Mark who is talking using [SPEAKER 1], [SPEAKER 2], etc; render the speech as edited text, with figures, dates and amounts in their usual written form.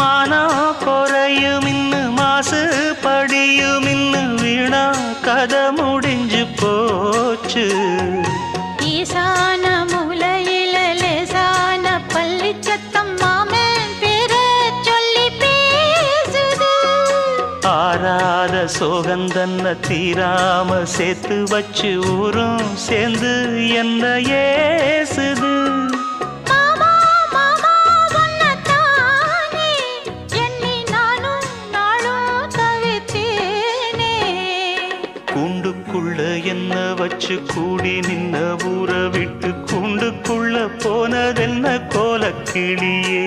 [SPEAKER 1] மானம் குறையும் இன்னு மாசு படியும் இன்னு வீணா கதை முடிஞ்சு போச்சு.
[SPEAKER 2] ஈசான மூலையில லேசான பள்ளி சத்தம் மாமன் பேர சொல்லி பேசுது.
[SPEAKER 1] ஆறாத சோகந்தன்ன தீராம சேர்த்து வச்சு ஊரும் சேர்ந்து என்ன ஏசுது. கூண்டுக்குள்ள என்ன வச்சு கூடி நின்ன ஊற விட்டு கூண்டுக்குள்ள போனதென்ன கோலக்கிளியே.